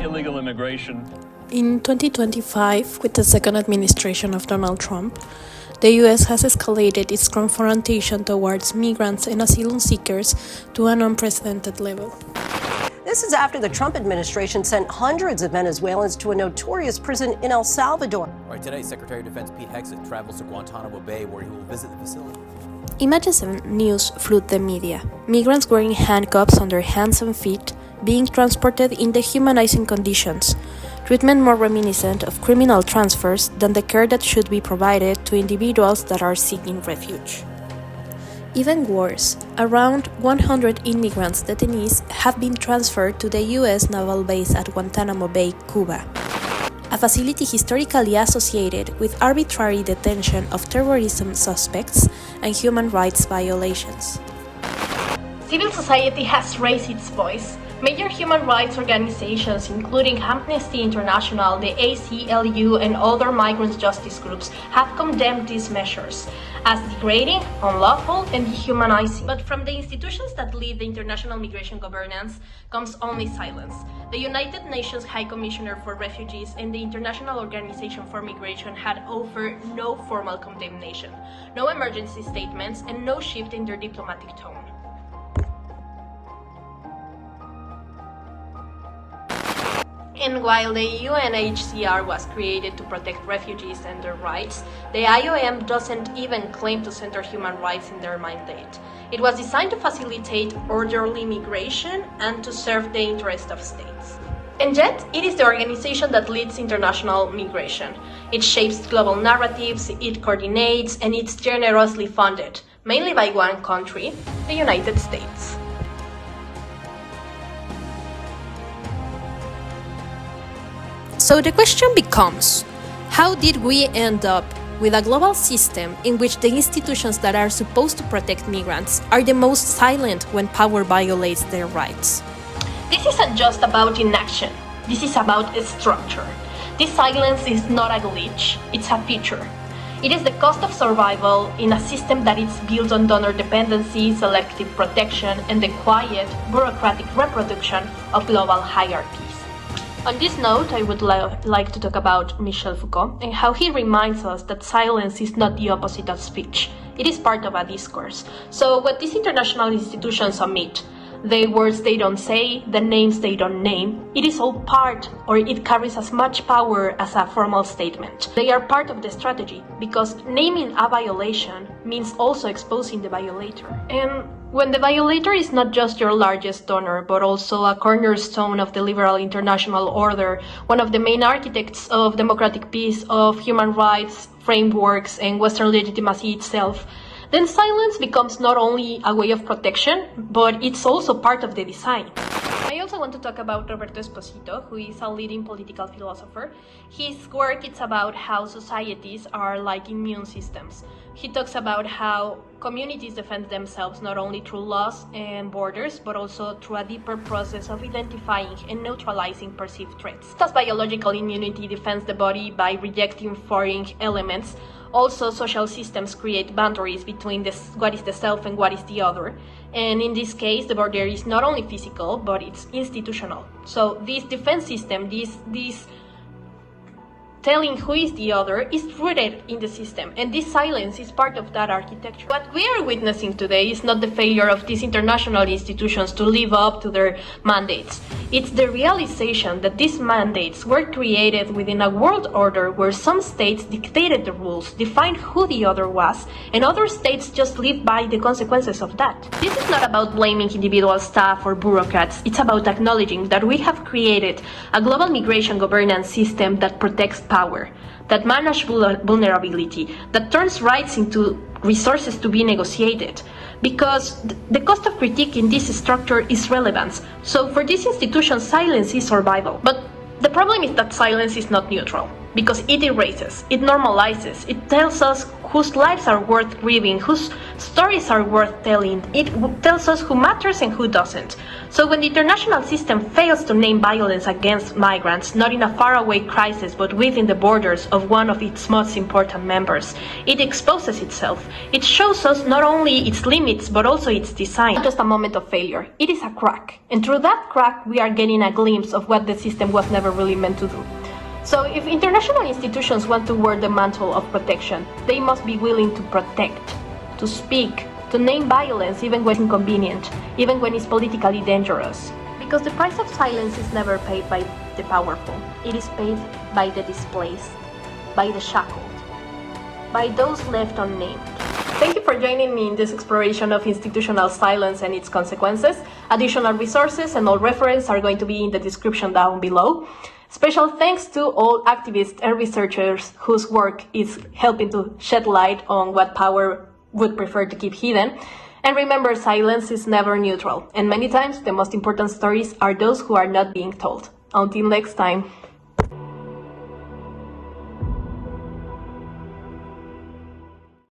illegal immigration. In 2025, with the second administration of Donald Trump, the U.S. has escalated its confrontation towards migrants and asylum seekers to an unprecedented level. This is after the Trump administration sent hundreds of Venezuelans to a notorious prison in El Salvador. All right, today, Secretary of Defense Pete Hegseth travels to Guantanamo Bay, where he will visit the facility. Images and news flood the media. Migrants wearing handcuffs on their hands and feet, being transported in dehumanizing conditions, treatment more reminiscent of criminal transfers than the care that should be provided to individuals that are seeking refuge. Even worse, around 100 immigrants detainees have been transferred to the U.S. naval base at Guantanamo Bay, Cuba, a facility historically associated with arbitrary detention of terrorism suspects and human rights violations. Civil society has raised its voice. Major human rights organizations, including Amnesty International, the ACLU, and other migrant justice groups, have condemned these measures as degrading, unlawful, and dehumanizing. But from the institutions that lead the international migration governance comes only silence. The United Nations High Commissioner for Refugees and the International Organization for Migration had offered no formal condemnation, no emergency statements, and no shift in their diplomatic tone. And while the UNHCR was created to protect refugees and their rights, the IOM doesn't even claim to center human rights in their mandate. It was designed to facilitate orderly migration and to serve the interest of states. And yet, it is the organization that leads international migration. It shapes global narratives, it coordinates, and it's generously funded, mainly by one country, the United States. So the question becomes, how did we end up with a global system in which the institutions that are supposed to protect migrants are the most silent when power violates their rights? This isn't just about inaction, this is about a structure. This silence is not a glitch, it's a feature. It is the cost of survival in a system that is built on donor dependency, selective protection, and the quiet, bureaucratic reproduction of global hierarchies. On this note, I would like to talk about Michel Foucault and how he reminds us that silence is not the opposite of speech. It is part of a discourse. So what these international institutions omit, the words they don't say, the names they don't name, it is all part, or it carries as much power as a formal statement. They are part of the strategy, because naming a violation means also exposing the violator. And when the violator is not just your largest donor, but also a cornerstone of the liberal international order, one of the main architects of democratic peace, of human rights, frameworks, and Western legitimacy itself, then silence becomes not only a way of protection, but it's also part of the design. I also want to talk about Roberto Esposito, who is a leading political philosopher. His work is about how societies are like immune systems. He talks about how communities defend themselves not only through laws and borders, but also through a deeper process of identifying and neutralizing perceived threats. As biological immunity defends the body by rejecting foreign elements, also social systems create boundaries between what is the self and what is the other. And in this case, the border is not only physical, but it's institutional. So this defense system, this telling who is the other, is rooted in the system, and this silence is part of that architecture. What we are witnessing today is not the failure of these international institutions to live up to their mandates. It's the realization that these mandates were created within a world order where some states dictated the rules, defined who the other was, and other states just lived by the consequences of that. This is not about blaming individual staff or bureaucrats, it's about acknowledging that we have created a global migration governance system that protects power, that manages vulnerability, that turns rights into resources to be negotiated. Because the cost of critique in this structure is relevance. So for these institutions, silence is survival. But the problem is that silence is not neutral, because it erases, it normalizes, it tells us whose lives are worth grieving, whose stories are worth telling. It tells us who matters and who doesn't. So when the international system fails to name violence against migrants, not in a faraway crisis, but within the borders of one of its most important members, it exposes itself. It shows us not only its limits, but also its design. Not just a moment of failure, it is a crack. And through that crack, we are getting a glimpse of what the system was never really meant to do. So if international institutions want to wear the mantle of protection, they must be willing to protect, to speak, to name violence even when it's inconvenient, even when it's politically dangerous. Because the price of silence is never paid by the powerful. It is paid by the displaced, by the shackled, by those left unnamed. Thank you for joining me in this exploration of institutional silence and its consequences. Additional resources and all references are going to be in the description down below. Special thanks to all activists and researchers whose work is helping to shed light on what power would prefer to keep hidden. And remember, silence is never neutral, and many times the most important stories are those who are not being told. Until next time.